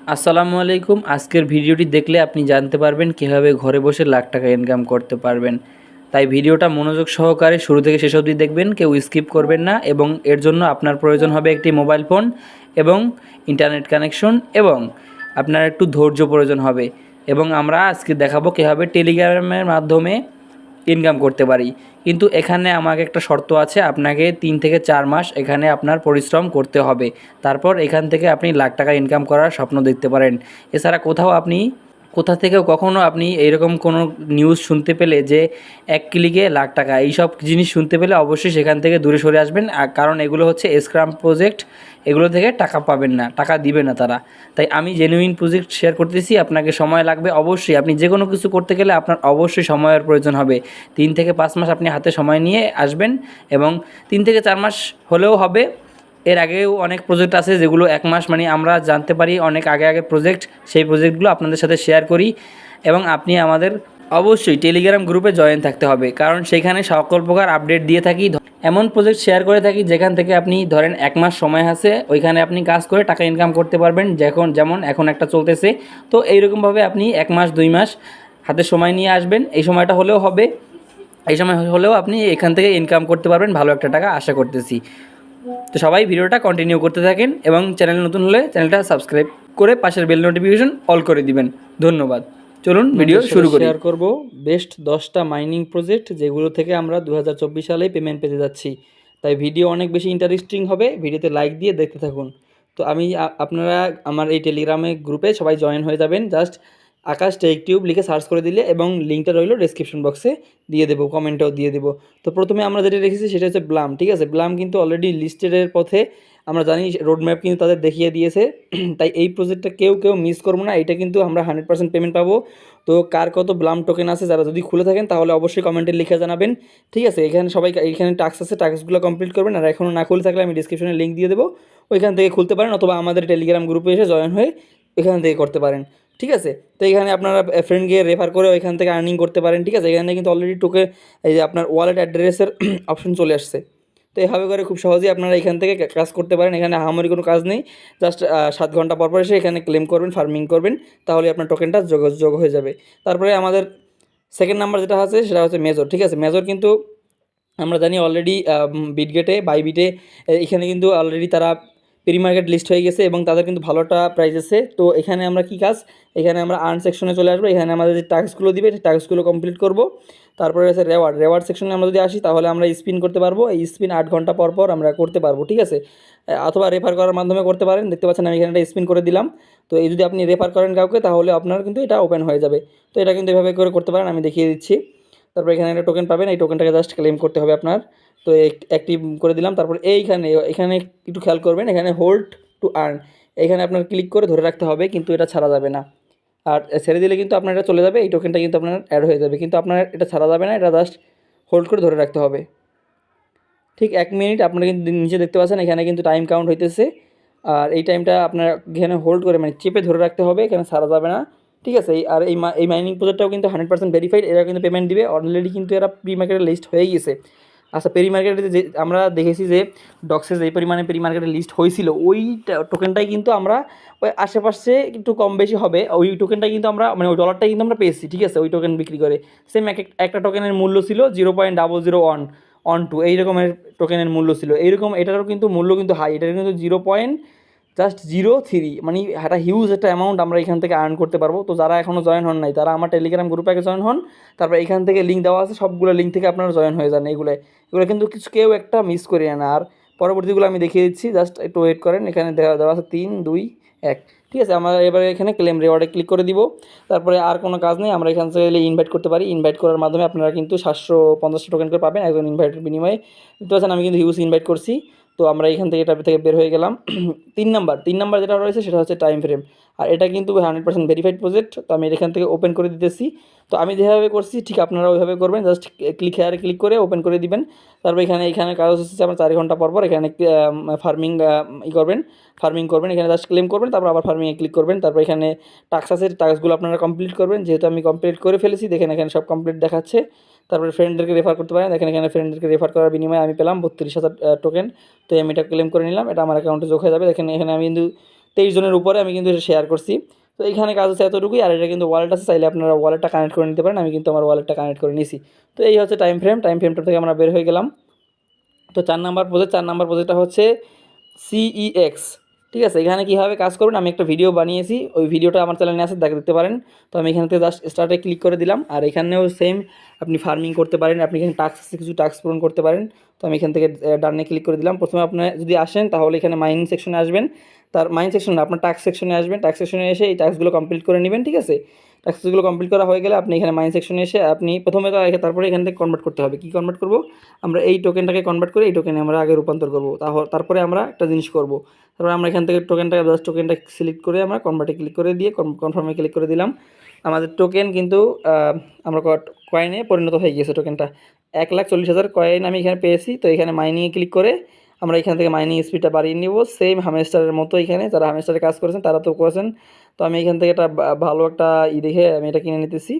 আসসালামু আলাইকুম। আজকের ভিডিওটি দেখলে আপনি জানতে পারবেন কীভাবে ঘরে বসে লাখ টাকা ইনকাম করতে পারবেন। তাই ভিডিওটা মনোযোগ সহকারে শুরু থেকে শেষ অবধি দেখবেন, কেউ স্কিপ করবেন না। এবং এর জন্য আপনার প্রয়োজন হবে একটি মোবাইল ফোন এবং ইন্টারনেট কানেকশন, এবং আপনার একটু ধৈর্য প্রয়োজন হবে। এবং আমরা আজকে দেখাবো কীভাবে টেলিগ্রামের মাধ্যমে ইনকাম করতে পারি। কিন্তু এখানে আমাকে একটা শর্ত আছে, আপনাকে 3 থেকে 4 মাস এখানে আপনার পরিশ্রম করতে হবে। তারপর এখান থেকে আপনি লাখ টাকা ইনকাম করার স্বপ্ন দেখতে পারেন। এছাড়া কোথা থেকেও কখনও আপনি এইরকম কোনো নিউজ শুনতে পেলে যে 1 ক্লিকে লাখ টাকা, এইসব জিনিস শুনতে পেলে অবশ্যই সেখান থেকে দূরে সরে আসবেন। কারণ এগুলো হচ্ছে স্ক্যাম প্রজেক্ট, এগুলো থেকে টাকা পাবেন না, টাকা দিবে না তারা। তাই আমি জেনুইন প্রজেক্ট শেয়ার করতেছি। আপনাকে সময় লাগবে অবশ্যই, আপনি যে কোনো কিছু করতে গেলে আপনার অবশ্যই সময়ের প্রয়োজন হবে। 3 থেকে 5 মাস আপনি হাতে সময় নিয়ে আসবেন, এবং 3 থেকে 4 মাস হলেও হবে। এর আগেও অনেক প্রজেক্ট আছে যেগুলো 1 মাস, মানে আমরা জানতে পারি অনেক আগে প্রজেক্ট, সেই প্রজেক্টগুলো আপনাদের সাথে শেয়ার করি। এবং আপনি আমাদের অবশ্যই টেলিগ্রাম গ্রুপে জয়েন থাকতে হবে, কারণ সেখানে সকল প্রকার আপডেট দিয়ে থাকি। এমন প্রজেক্ট শেয়ার করে থাকি যেখান থেকে আপনি ধরেন 1 মাস সময় আছে, ওইখানে আপনি কাজ করে টাকা ইনকাম করতে পারবেন। যেমন এখন একটা চলতেছে। তো এইরকমভাবে আপনি 1 মাস 2 মাস হাতে সময় নিয়ে আসবেন। এই সময়টা হলেও হবে, এই সময় হলেও আপনি এখান থেকে ইনকাম করতে পারবেন ভালো একটা টাকা, আশা করতেছি। তো সবাই ভিডিওটা কন্টিনিউ করতে থাকেন, এবং চ্যানেল নতুন হলে চ্যানেলটা সাবস্ক্রাইব করে পাশের বেল নোটিফিকেশন অল করে দিবেন। ধন্যবাদ। চলুন ভিডিও শুরু করি। শেয়ার করব বেস্ট 10টা মাইনিং প্রজেক্ট, যেগুলো থেকে আমরা 2024 সালে পেমেন্ট পেতে যাচ্ছি। তাই ভিডিও অনেক বেশি ইন্টারেস্টিং হবে, ভিডিওতে লাইক দিয়ে দেখতে থাকুন। তো আপনারা আমার এই টেলিগ্রামে গ্রুপে সবাই জয়েন হয়ে যাবেন। জাস্ট আকাশ টেক টিউব লিখে সার্চ করে দিলে, এবং লিঙ্কটা রইল ডেসক্রিপশন বক্সে দিয়ে দেবো, কমেন্টেও দিয়ে দেবো। তো প্রথমে আমরা যেটা রেখেছি সেটা হচ্ছে ব্লাম। ঠিক আছে, ব্লাম কিন্তু অলরেডি লিস্টেডের পথে, আমরা জানি রোডম্যাপ কিন্তু তাদের দেখিয়ে দিয়েছে। তাই এই প্রজেক্টটা কেউ মিস করবো না। এটা কিন্তু আমরা 100% পেমেন্ট পাবো। তো কার কত ব্লাম টোকেন আছে, যারা যদি খুলে থাকেন তাহলে অবশ্যই কমেন্টে লিখে জানাবেন। ঠিক আছে, এখানে এখানে টাস্ক আছে, টাস্কগুলো কমপ্লিট করবেন। আর এখনও না খুলে থাকলে আমি ডিসক্রিপশনে লিঙ্ক দিয়ে দেবো, ওইখান থেকে খুলতে পারেন, অথবা আমাদের টেলিগ্রাম গ্রুপে এসে জয়েন হয়ে এখান থেকে করতে পারেন। ঠিক আছে, তো এখানে আপনারা ফ্রেন্ডকে রেফার করে ওইখান থেকে আর্নিং করতে পারেন। ঠিক আছে, এখানে কিন্তু অলরেডি এই যে আপনার ওয়ালেট অ্যাড্রেসের অপশন চলে আসছে। তো এভাবে করে খুব সহজেই আপনারা এখান থেকে কাজ করতে পারেন। এখানে আহামরি কোনো কাজ নেই, জাস্ট 7 ঘন্টা পর এসে এখানে ক্লেম করবেন, ফার্মিং করবেন, তাহলে আপনার টোকেনটা যোগ হয়ে যাবে। তারপরে আমাদের সেকেন্ড নাম্বার যেটা আছে সেটা হচ্ছে মেজর। ঠিক আছে, মেজর কিন্তু আমরা জানি অলরেডি বিটগেটে, বাইবিটে এখানে কিন্তু অলরেডি তারা প্রি মার্কেট লিস্ট হয়ে গেছে, এবং তাদের কিন্তু ভালোটা প্রাইস আছে। তো এখানে আমরা কী কাজ, এখানে আমরা আর্ন সেকশনে চলে আসবো। এখানে আমাদের যে টাস্কগুলো দিবে সেই টাস্কগুলো কমপ্লিট করব। তারপরে আছে রেওয়ার্ড সেকশনে আমরা যদি আসি, তাহলে আমরা স্পিন করতে পারবো। এই স্পিন 8 ঘন্টা পর আমরা করতে পারবো। ঠিক আছে, অথবা রেফার করার মাধ্যমে করতে পারেন। দেখতে পাচ্ছেন আমি এখানে একটা স্পিন করে দিলাম। তো এই যদি আপনি রেফার করেন কাউকে, তাহলে আপনার কিন্তু এটা ওপেন হয়ে যাবে। তো এটা কিন্তু এভাবে করে করতে পারেন, আমি দেখিয়ে দিচ্ছি। তারপর এখানে একটা টোকেন পাবেন, এই টোকেনটাকে জাস্ট ক্লেম করতে হবে আপনার। তো অ্যাক্টিভ করে দিলাম। তারপর এখানে একটু খেয়াল করবেন, এখানে হোল্ড টু আর্ন, এখানে আপনার ক্লিক করে ধরে রাখতে হবে, কিন্তু এটা ছাড়া যাবে না। আর ছেড়ে দিলে কিন্তু আপনার এটা চলে যাবে, এই টোকেনটা কিন্তু আপনার অ্যাড হয়ে যাবে, কিন্তু আপনার এটা ছাড়া যাবে না, এটা জাস্ট হোল্ড করে ধরে রাখতে হবে। ঠিক 1 মিনিট আপনারা কিন্তু নিচে দেখতে পাচ্ছেন, এখানে কিন্তু টাইম কাউন্ট হইতেছে। আর এই টাইমটা আপনার এখানে হোল্ড করে, মানে চেপে ধরে রাখতে হবে, এখানে ছাড়া যাবে না। ঠিক আছে, আর এই মাইনিং প্রজেক্টটাও কিন্তু 100% ভেরিফাইড, এরা কিন্তু পেমেন্ট দিবে অলরেডি, কিন্তু এরা প্রি মার্কেটে লিস্ট হয়ে গেছে। আচ্ছা, প্রি মার্কেটে যে আমরা দেখেছি যে ডক্সে যে পরিমাণে প্রি মার্কেটে লিস্ট হয়েছিল, ওই টোকেনটাই কিন্তু আমরা ওই আশেপাশে একটু কম বেশি হবে, ওই টোকেনটাই কিন্তু আমরা, মানে ওই ডলারটাই কিন্তু আমরা পেয়েছি। ঠিক আছে, ওই টোকেন বিক্রি করে সেম একটা টোকেনের মূল্য ছিল 0.001 এই রকমের টোকেনের মূল্য ছিল। এইরকম এটারও কিন্তু মূল্য কিন্তু হাই, এটার কিন্তু 0.03, মানে একটা হিউজ একটা অ্যামাউন্ট আমরা এখান থেকে আর্ন করতে পারবো। তো যারা এখনও জয়েন হন নাই, তারা আমার টেলিগ্রাম গ্রুপে জয়েন হন। তারপর এখান থেকে লিঙ্ক দেওয়া আছে, সবগুলো লিঙ্ক থেকে আপনারা জয়েন হয়ে যান। এগুলো কিন্তু কেউ একটা মিস করিয়ে না। আর পরবর্তীগুলো আমি দেখিয়ে দিচ্ছি, জাস্ট একটু ওয়েট করেন। এখানে দেওয়া আছে 3, 2, 1। ঠিক আছে, আমরা এবারে এখানে ক্লেম রেওয়ার্ডে ক্লিক করে দিব। তারপরে আর কোনো কাজ নেই, আমরা এখান থেকে ইনভাইট করতে পারি। ইনভাইট করার মাধ্যমে আপনারা কিন্তু 750 টোকেন করে পাবেন একজন ইনভাইটের বিনিময়ে। বুঝতে পারছেন, আমি কিন্তু হিউজ ইনভাইট করছি। তো আমরা এখান থেকে এটা থেকে বের হয়ে গেলাম। 3 নাম্বার যেটা রয়েছে সেটা হচ্ছে টাইম ফ্রেম। আর এটা কিন্তু 100% ভেরিফাইড প্রজেক্ট। তো আমি এখান থেকে ওপেন করে দিতেছি। তো আমি যেভাবে করছি ঠিক আপনারা ওইভাবে করবেন, জাস্ট ক্লিক করে ওপেন করে দিবেন। তারপর এখানে কাজ হচ্ছে আপনার 4 ঘন্টা পর এখানে ফার্মিং করবেন, এখানে জাস্ট ক্লেম করবেন, তারপর আবার ফার্মিংয়ে ক্লিক করবেন। তারপর এখানে টাস্ক আছে, টাস্কগুলো আপনারা কমপ্লিট করবেন। যেহেতু আমি কমপ্লিট করে ফেলেছি, দেখেন এখানে সব কমপ্লিট দেখাচ্ছে। তারপরে ফ্রেন্ডদেরকে রেফার করতে পারেন, দেখেন এখানে ফ্রেন্ডদেরকে রেফার করার বিনিময়ে আমি পেলাম 32,000 টোকেন। তো আমি এটা ক্লেম করে নিলাম, এটা আমার অ্যাকাউন্টে যোগ হয়ে যাবে। দেখেন এখানে আমি কিন্তু 23 জনের উপরে আমি কিন্তু এটা শেয়ার করছি। তো এইখানে কাজ হচ্ছে এতটুকুই। আর এটা কিন্তু ওয়ালেট আছে, চাইলে আপনারা ওয়ালেটটা কানেক্ট করে নিতে পারেন। আমি কিন্তু আমার ওয়ালেটটা কানেক্ট করে নিয়েছি। তো এই হচ্ছে টাইম ফ্রেমটা থেকে আমরা বের হয়ে গেলাম। তো 4 নাম্বার প্রজেক্টটা হচ্ছে CEX। ঠিক আছে, এখানে কীভাবে কাজ করবেন আমি একটা ভিডিও বানিয়েছি, ওই ভিডিওটা আমার চ্যানেলে আছে, দেখতে পারেন। তো আমি এখান থেকে জাস্ট স্টার্টে ক্লিক করে দিলাম। আর এখানেও সেম, আপনি ফার্মিং করতে পারেন, আপনি এখানে কিছু টাস্ক পূরণ করতে পারেন। তো আমি এখান থেকে ডানে ক্লিক করে দিলাম। প্রথমে আপনার যদি আসেন তাহলে এখানে মাইনিং সেকশনে আসবেন, তার মাইন সেকশন না, আপনার টাস্ক সেকশনে আসবেন। টাস্ক সেকশনে এসে এই টাস্কগুলো কমপ্লিট করে নেবেন। ঠিক আছে, টাস্কগুলো কমপ্লিট করা হয়ে গেলে আপনি এখানে মাইন সেকশনে এসে আপনি প্রথমে তারপরে এখান থেকে কনভার্ট করতে হবে। কী কনভার্ট করব, আমরা এই টোকেনটাকে কনভার্ট করে এই টোকেনে আমরা আগে রূপান্তর করব। তারপরে আমরা একটা জিনিস করব। তারপরে আমরা এখান থেকে টোকেনটা সিলেক্ট করে আমরা কনভার্টে ক্লিক করে দিয়ে কনফার্মে ক্লিক করে দিলাম। আমাদের টোকেন কিন্তু আমরা কয়েনে পরিণত হয়ে গিয়েছে। টোকেনটা 1,40,000 কয়েন আমি এখানে পেয়েছি। তো এখানে মাইনিংয়ে ক্লিক করে আমরা এখান থেকে মাইনিং স্পিডটা বাড়িয়ে নিব, সেম হামেস্টারের মতো। এখানে যারা হামেস্টারে কাজ করেছেন তারা তো করেছেন। তো আমি এখান থেকে একটা ভালো একটা দেখে আমি এটা কিনে নিতেছি।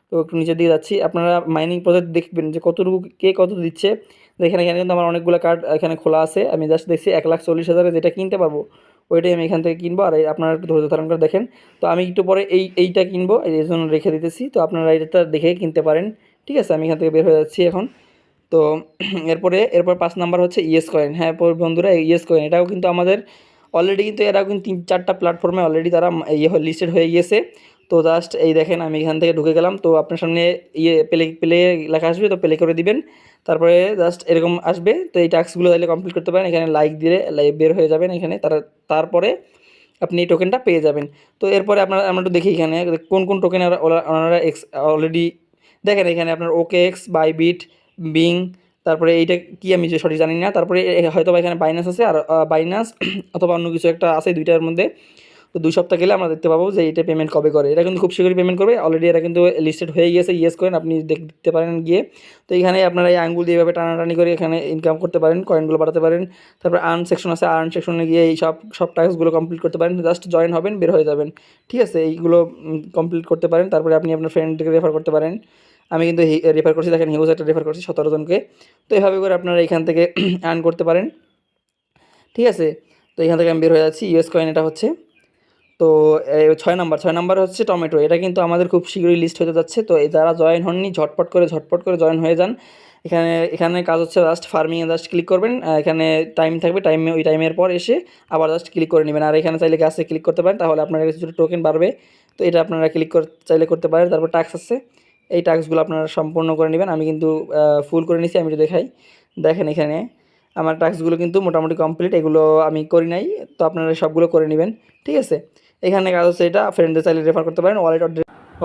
তো একটু নিচের দিকে যাচ্ছি, আপনারা মাইনিং প্রজেক্ট দেখবেন যে কতটুকু কে কত দিচ্ছে। দেখেন এখানে কিন্তু আমার অনেকগুলো কার্ড এখানে খোলা আছে। আমি জাস্ট দেখছি 1,40,000 যেটা কিনতে পারবো ওইটাই আমি এখান থেকে কিনবো। আর আপনারা একটু ধৈর্য ধারণ করে দেখেন। তো আমি একটু পরে এইটা কিনবো, এই জন্য রেখে দিতেছি। তো আপনারা এটা দেখে কিনতে পারেন। ঠিক আছে, আমি এখান থেকে বের হয়ে যাচ্ছি এখন। তো এরপর 5 নাম্বার হচ্ছে ইয়েস কয়েন। হ্যাঁ বন্ধুরা, ইয়েস কয়েন এটাও কিন্তু আমাদের অলরেডি কিন্তু এরাও কিন্তু 3-4টা প্ল্যাটফর্মে অলরেডি তারা লিস্টেড হয়ে গিয়েছে। তো জাস্ট এই দেখেন আমি এখান থেকে ঢুকে গেলাম। তো আপনার সামনে প্লে লেখা আসবে, তো প্লে করে দিবেন। তারপরে জাস্ট এরকম আসবে। তো এই টাস্কগুলো তাহলে কমপ্লিট করতে পারেন। এখানে লাইক দিলে বের হয়ে যাবেন এখানে। তারপরে আপনি এই টোকেনটা পেয়ে যাবেন। তো এরপরে আমরা একটু দেখি এখানে কোন কোন টোকেন ওনারা অলরেডি দেখেন। এখানে আপনার OKX, বাইবিট, বিং, তারপরে এইটা কি আমি যে সঠিক জানি না। তারপরে হয়তো বা এখানে বাইনান্স আছে, আর বাইনান্স অথবা অন্য কিছু একটা আছে, দুইটার মধ্যে। তো 2 সপ্তাহ গেলে আমরা দেখতে পাবো যে এটা পেমেন্ট কবে করে। এটা কিন্তু খুব শীঘ্রই পেমেন্ট করবে। অলরেডি এটা কিন্তু লিস্টেড হয়ে গিয়েছে ইয়েস কয়েন, আপনি দেখতে পারেন গিয়ে। তো এখানে আপনারা এই আঙ্গুল দিয়ে এভাবে টানাটানি করে এখানে ইনকাম করতে পারেন, কয়েনগুলো বাড়াতে পারেন। তারপর আর্ন সেকশন আছে, আর্ন সেকশনে গিয়ে এই সব টাস্কগুলো কমপ্লিট করতে পারেন। জাস্ট জয়েন হবেন, বের হয়ে যাবেন। ঠিক আছে, এইগুলো কমপ্লিট করতে পারেন। তারপরে আপনি আপনার ফ্রেন্ডকে রেফার করতে পারেন। আমি কিন্তু রেফার করছি, দেখেন হিউজ একটা রেফার করছি 17 জনকে। তো এভাবে করে আপনারা এখান থেকে আর্ন করতে পারেন। ঠিক আছে, তো এখান থেকে আমি বের হয়ে যাচ্ছি। ইউএস কয়েন এটা হচ্ছে। তো 6 নাম্বার হচ্ছে টমেটো। এটা কিন্তু আমাদের খুব শীঘ্রই লিস্ট হতে যাচ্ছে। তো যারা জয়েন হননি ঝটপট করে জয়েন হয়ে যান। এখানে কাজ হচ্ছে জাস্ট ফার্মিংয়ে জাস্ট ক্লিক করবেন। এখানে টাইম থাকবে, ওই টাইমের পর এসে আবার জাস্ট ক্লিক করে নেবেন। আর এখানে চাইলে গাছে ক্লিক করতে পারেন, তাহলে আপনার কিছু টোকেন বাড়বে। তো এটা আপনারা চাইলে করতে পারেন। তারপর টাস্ক আছে, এই টাস্কগুলো আপনারা সম্পূর্ণ করে নেবেন। আমি কিন্তু ফুল করে নিছি, আমি একটু দেখাই। দেখেন এখানে আমার টাস্কগুলো কিন্তু মোটামুটি কমপ্লিট, এগুলো আমি করি নাই। তো আপনারা সবগুলো করে নেবেন। ঠিক আছে, এখানে কাজ হচ্ছে এটা ফ্রেন্ডদের চাইলে রেফার করতে পারেন। ওয়ালেট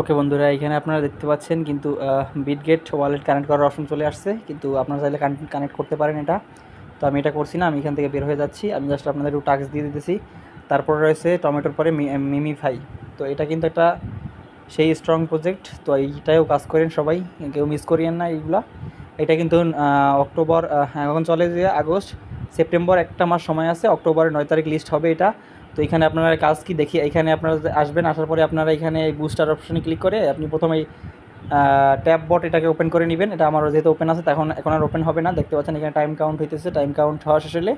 ওকে বন্ধুরা, এখানে আপনারা দেখতে পাচ্ছেন কিন্তু বিটগেট ওয়ালেট কানেক্ট করার অপশন চলে আসছে, কিন্তু আপনারা চাইলে কানেক্ট করতে পারেন এটা। তো আমি এটা করছি না, আমি এখান থেকে বের হয়ে যাচ্ছি। আমি জাস্ট আপনাদের একটু টাস্ক দিয়ে দিতেছি। তারপর রয়েছে টমেটোর পরে মিমিফাই। তো এটা কিন্তু একটা সেই স্ট্রং প্রজেক্ট। তো এইটাও কাজ করেন সবাই, কেউ মিস করিয়েন না এইগুলা। এটা কিন্তু অক্টোবর, এখন চলে যে আগস্ট, সেপ্টেম্বর, একটা মাস সময় আছে। অক্টোবরের 9 তারিখ লিস্ট হবে এটা। তো এখানে আপনারা কাজ কি দেখি, এখানে আপনারা আসবেন, আসার পরে আপনারা এখানে এই বুস্টার অপশনে ক্লিক করে আপনি প্রথমেই ট্যাব বট এটাকে ওপেন করে নেবেন। এটা আমার যেহেতু ওপেন আছে, এখন আর ওপেন হবে না। দেখতে পাচ্ছেন এখানে টাইম কাউন্ট হইতেছে। টাইম কাউন্ট হওয়া শেষ হলে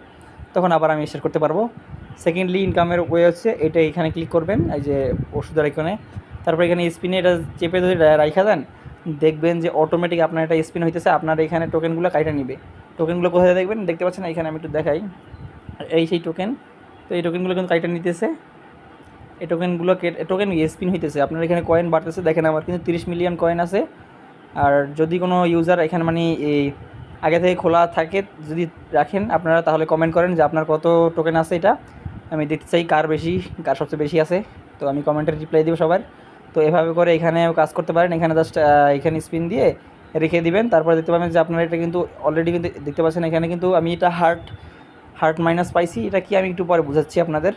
তখন আবার আমি শেয়ার করতে পারবো। সেকেন্ডলি ইনকামের ওয়ে হচ্ছে এটা, এখানে ক্লিক করবেন এই যে ওষুধের এখানে। তারপর এখানে স্পিনে এটা চেপে ধরে রাইখা দেন, দেখবেন যে অটোমেটিক আপনার এটা স্পিন হইতেছে। আপনার এখানে টোকেনগুলো কাইটা নিবে। টোকেনগুলো কোথায় দেখবেন, দেখতে পাচ্ছেন এখানে আমি একটু দেখাই, এই সেই টোকেন। তো এই টোকেনগুলো কিন্তু কাইটা নিতেছে। এই টোকেন স্পিন হইতেছে, আপনার এখানে কয়েন বাড়তেছে। দেখেন আমার কিন্তু 30 মিলিয়ন কয়েন আছে। আর যদি কোনো ইউজার এখানে মানে এই আগে থেকে খোলা থাকে যদি রাখেন আপনারা, তাহলে কমেন্ট করেন যে আপনার কত টোকেন আছে। এটা আমি দেখতে চাই কার সবচেয়ে বেশি আছে। তো আমি কমেন্টে রিপ্লাই দেবো সবার। তো এভাবে করে এখানেও কাজ করতে পারেন। এখানে জাস্ট এখানে স্পিন দিয়ে রেখে দিবেন। তারপর দেখতে পাবেন যে আপনারা এটা কিন্তু অলরেডি কিন্তু দেখতে পাচ্ছেন এখানে কিন্তু আমি এটা হার্ট মাইনাস পাইছি। এটা কি আমি একটু পরে বুঝাচ্ছি আপনাদের।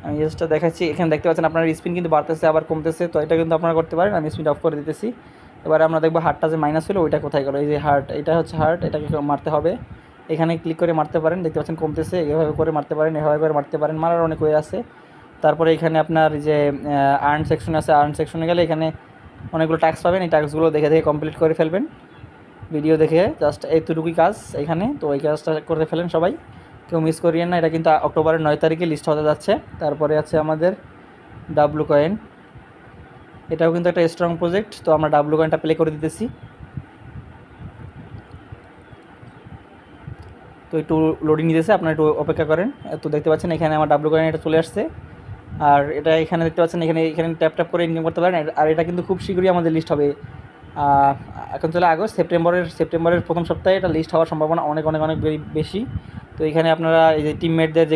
আমি জাস্ট দেখাচ্ছি, এখানে দেখতে পাচ্ছেন আপনার স্পিন কিন্তু বাড়তেছে আবার কমতেছে। তো এটা কিন্তু আপনারা করতে পারেন। আমি স্পিন অফ করে দিতেছি। এবার আমরা দেখবো হার্টটা যে মাইনাস হলো ওইটা কোথায় গেলো। এই যে হার্ট, এটা হচ্ছে হার্ট, এটাকে মারতে হবে। এখানে ক্লিক করে মারতে পারেন, দেখতে পাচ্ছেন কমতেছে। এভাবে করে মারতে পারেন, এভাবে করে মারতে পারেন, মারার অনেক ওয়ে আছে। তারপরে এখানে আপনার যে আর্ন সেকশন আছে, আর্ন সেকশনে গেলে এখানে অনেকগুলো টাস্ক পাবেন। এই টাস্কগুলো দেখে কমপ্লিট করে ফেলবেন। ভিডিও দেখে জাস্ট এইটুকুই কাজ এখানে। তো এই কাজটা করে ফেলেন সবাই। কেউ মিস করিয়েন না, এটা কিন্তু অক্টোবরের 9 তারিখে লিস্ট হতে যাচ্ছে। তারপরে আছে আমাদের ডাব্লু কয়েন, এটাও কিন্তু একটা স্ট্রং প্রজেক্ট। তো আমরা ডাব্লু কয়েনটা প্লে করে দিতেছি। তো একটু লোডিং নিতেছে, আপনারা একটু অপেক্ষা করেন। তো দেখতে পাচ্ছেন এখানে আমার ডাব্লু কয়েন এটা চলে আসছে। আর এটা এখানে দেখতে পাচ্ছেন, এখানে এখানে ট্যাপ ট্যাপ করে ইনকাম করতে পারেন। আর এটা কিন্তু খুব শীঘ্রই আমাদের লিস্ট হবে। এখন চলে আগস্ট, সেপ্টেম্বরের প্রথম সপ্তাহে এটা লিস্ট হওয়ার সম্ভাবনা অনেক অনেক অনেক বেশি। তো এখানে আপনারা এই যে টিমমেটদের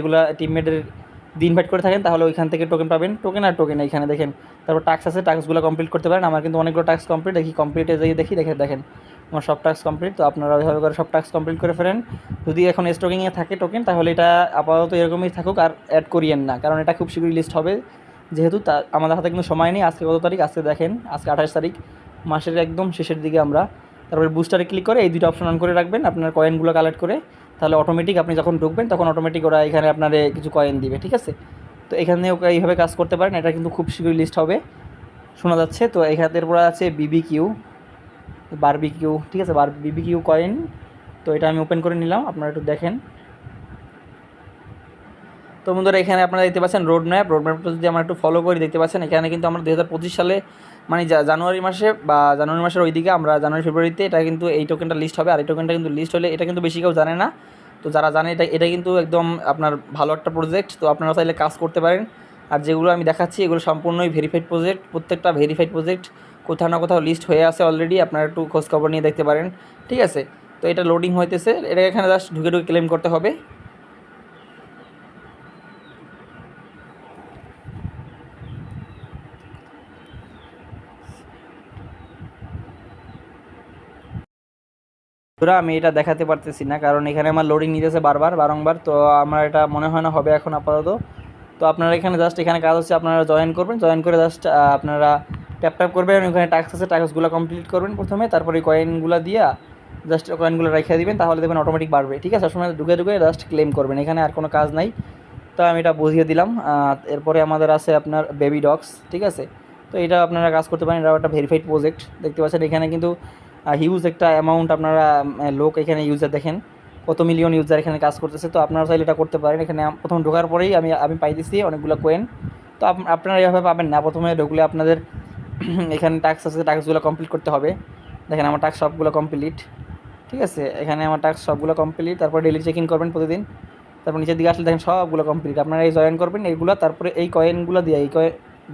ইনভাইট করে থাকেন, তাহলে ওইখান থেকে টোকেন পাবেন। টোকেন এখানে দেখেন। তারপর টাস্ক আছে, টাস্কগুলো কমপ্লিট করতে পারেন। আমার কিন্তু অনেকগুলো টাস্ক কমপ্লিট, কমপ্লিটে যাই দেখেন আমার সব টাস্ক কমপ্লিট। তো আপনারা ওইভাবে করে সব টাস্ক কমপ্লিট করে ফেলেন। যদি এখন স্টকিংয়ে থাকে টোকেন, তাহলে এটা আপাতত এরকমই থাকুক, আর অ্যাড করিয়েন না, কারণ এটা খুব শীঘ্রই লিস্ট হবে। যেহেতু আমাদের হাতে কিন্তু সময় নেই। আজকে কত তারিখ? আজকে দেখেন, আজকে 28 তারিখ, মাসের একদম শেষের দিকে আমরা। তারপরে বুস্টারে ক্লিক করে এই দুটো অপশন অন করে রাখবেন আপনার কয়েনগুলো কালেক্ট করে। তাহলে অটোমেটিক আপনি যখন ঢুকবেন তখন অটোমেটিক ওরা এখানে আপনার কিছু কয়েন দিবে, ঠিক আছে? তো এখানেও এইভাবে কাজ করতে পারেন। এটা কিন্তু খুব শীঘ্রই লিস্ট হবে শোনা যাচ্ছে। তো এখানে এরপরে আছে বারবিকিউ, ঠিক আছে, বিবিকিউ কয়েন। তো এটা আমি ওপেন করে নিলাম, আপনারা একটু দেখেন। তো বন্ধুরা এখানে আপনারা দেখতে পাচ্ছেন রোডম্যাপটা যদি আমরা একটু ফলো করি, দেখতে পাচ্ছেন এখানে কিন্তু আমরা 2025 সালে মানে জানুয়ারি মাসের ওই দিকে আমরা ফেব্রুয়ারিতে এটা কিন্তু এই টোকেনটা লিস্ট হবে। আর এই টোকেনটা কিন্তু লিস্ট হলে এটা কিন্তু বেশি কেউ জানে না। তো যারা জানে এটা কিন্তু একদম আপনার ভালো একটা প্রজেক্ট। তো আপনারা চাইলে কাজ করতে পারেন। আর যেগুলো আমি দেখাচ্ছি এগুলো সম্পূর্ণই ভেরিফাইড প্রজেক্ট, প্রত্যেকটা ভেরিফাইড প্রজেক্ট, কোথাও না কোথাও লিস্ট হয়ে আছে অলরেডি। আপনারা একটু খোঁজখবর নিয়ে দেখতে পারেন, ঠিক আছে? তো এটা লোডিং হইতেছে, এটা এখানে জাস্ট ঢুকে ক্লেম করতে হবে। আমি এটা দেখাতে পারতেছি না, কারণ এখানে আমার লোডিং নিতেছে বারংবার। তো আমার এটা মনে হয় না হবে এখন আপাতত। তো আপনারা এখানে জাস্ট এখানে কাজ হচ্ছে, আপনারা জয়েন করে জাস্ট আপনারা ট্যাপ করবেন। ওখানে টাস্ক আছে, টাস্কগুলো কমপ্লিট করবেন প্রথমে। তারপরে কয়েনগুলো দিয়া জাস্ট কয়েনগুলো রেখে দিবেন, তাহলে দেখবেন অটোমেটিক বাড়বে, ঠিক আছে? সবসময় ঢুকে জাস্ট ক্লেম করবেন, এখানে আর কোনো কাজ নাই। তো আমি এটা বুঝিয়ে দিলাম। এরপরে আমাদের আছে আপনার বেবি ডগস, ঠিক আছে? তো এটা আপনারা কাজ করতে পারেন, এটা একটা ভেরিফাইড প্রজেক্ট। দেখতে পাচ্ছেন এখানে কিন্তু হিউজ একটা অ্যামাউন্ট আপনারা লোক এখানে ইউজার দেখেন, কত মিলিয়ন ইউজার এখানে কাজ করতেছে। তো আপনারা চাইলে এটা করতে পারেন। এখানে প্রথম ঢোকার পরেই আমি পাইতেছি অনেকগুলো কয়েন। তো আপনারা এইভাবে পাবেন না, প্রথমে ঢুকলে আপনাদের এখানে টাস্ক আছে, টাস্কগুলো কমপ্লিট করতে হবে। দেখেন আমার টাস্ক সবগুলো কমপ্লিট, ঠিক আছে? এখানে আমার টাস্ক সবগুলো কমপ্লিট। তারপর ডেলি চেক ইন করবেন প্রতিদিন। তারপর নিচের দিকে আসলে দেখেন সবগুলো কমপ্লিট। আপনারা এই জয়েন করবেন এইগুলো, তারপরে এই কয়েনগুলো দিয়ে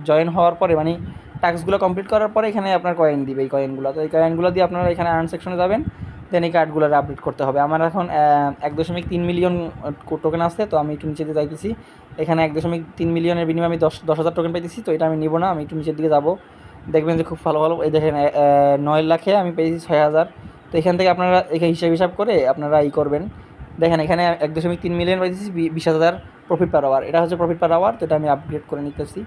জয়েন হওয়ার পরে মানে টাস্কগুলো কমপ্লিট করার পরে এখানে আপনার কয়েন দিবে এই কয়েনগুলো। তো এই কয়েনগুলো দিয়ে আপনারা এখানে আর্ন সেকশনে যাবেন, দেন এই কার্ডগুলো আপডেট করতে হবে। আমার এখন 1.3 মিলিয়ন টোকেন আসছে। তো আমি একটু নিচের দিকে যাইতেছি। এখানে 1.3 মিলিয়নের বিনিময়ে আমি 10,000 টোকেন পাইতেছি। তো এটা আমি নিব না, আমি একটু নিচের দিকে যাবো। দেখবেন যে খুব ভালো এই দেখেন 9 লাখে আমি পেয়েছি 6,000। তো এখান থেকে আপনারা এখানে হিসাব করে আপনারা করবেন। দেখেন এখানে 1.3 মিলিয়ন পাইতেছি, 20,000 প্রফিট পার আওয়ার। এটা হচ্ছে প্রফিট পার আওয়ার। তো এটা আমি আপগ্রেড করে নিতেছি।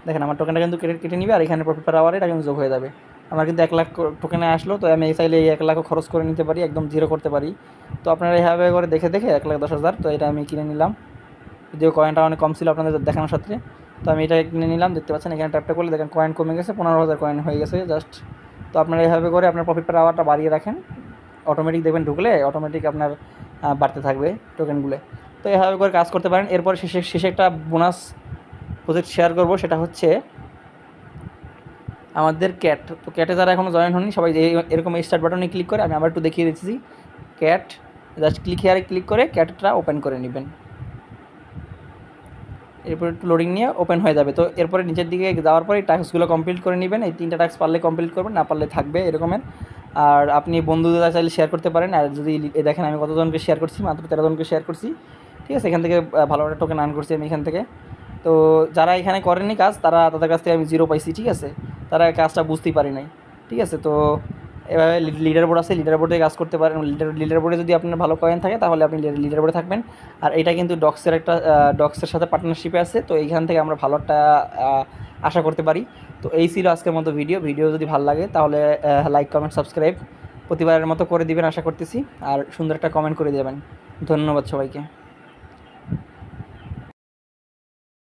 দেখেন আমার টোকেনটা কিন্তু কেটে নিবে, আর এখানে প্রফিট পার আওয়ারে এটা কিন্তু যোগ হয়ে যাবে। আমার কিন্তু 1 লাখ টোকেনে আসলো। তো আমি চাইলে এই 1 লাখও খরচ করে নিতে পারি, একদম জিরো করতে পারি। তো আপনারা এইভাবে করে দেখে 1,10,000। তো এটা আমি কিনে নিলাম, যদিও কয়েনটা অনেক কম ছিল আপনাদের দেখানোর সাথে। তো আমি এটা কিনে নিলাম। দেখতে পাচ্ছেন এখানে ট্যাপটা করলে দেখেন কয়েন কমে গেছে, 15,000 কয়েন হয়ে গেছে জাস্ট। তো আপনারা এইভাবে করে আপনার প্রফিট পার আওয়ারটা বাড়িয়ে রাখেন, অটোমেটিক দেখবেন ঢুকলে অটোমেটিক আপনার বাড়তে থাকবে টোকেনগুলো। তো এভাবে করে কাজ করতে পারেন। এরপর শেষে একটা বোনাস প্রজেক্ট শেয়ার করবো, সেটা হচ্ছে আমাদের ক্যাট। তো ক্যাটে যারা এখনও জয়েন হয়নি সবাই এরকম স্টার্ট বাটনে ক্লিক করে, আমি আবার একটু দেখিয়ে দিচ্ছি। ক্যাট জাস্ট ক্লিক করে ক্যাটটা ওপেন করে নেবেন। এরপর একটু লোডিং নিয়ে ওপেন হয়ে যাবে। তো এরপরে নিচের দিকে যাওয়ার পরে টাস্কগুলো কমপ্লিট করে নেবেন। এই 3টা টাস্ক পারলে কমপ্লিট করবেন, না পারলে থাকবে এরকমের। আর আপনি বন্ধুদের চাইলে শেয়ার করতে পারেন। আর যদি দেখেন আমি কতজনকে শেয়ার করছি, মাত্র 13 জনকে শেয়ার করছি, ঠিক আছে? এখান থেকে ভালো একটা টোকেন আর্ন করছি আমি এখান থেকে। তো যারা এখানে করেনি কাজ, তাদের কাছ থেকে আমি 0 পাইছি, ঠিক আছে? তারা কাজটা বুঝতেই পারি নাই, ঠিক আছে? তো এভাবে লিডার বোর্ড আছে, লিডার বোর্ডে কাজ করতে পারেন। লিডার বোর্ডে যদি আপনার ভালো কয়েন থাকে তাহলে আপনি লিডার বোর্ডে থাকবেন। আর এটা কিন্তু ডক্সের সাথে পার্টনারশিপে আছে। তো এইখান থেকে আমরা ভালো একটা আশা করতে পারি। তো এই ছিল আজকের মতো ভিডিও যদি ভালো লাগে তাহলে লাইক, কমেন্ট, সাবস্ক্রাইব প্রতিবারের মতো করে দিবেন আশা করতেছি। আর সুন্দর একটা কমেন্ট করে দেবেন। ধন্যবাদ সবাইকে।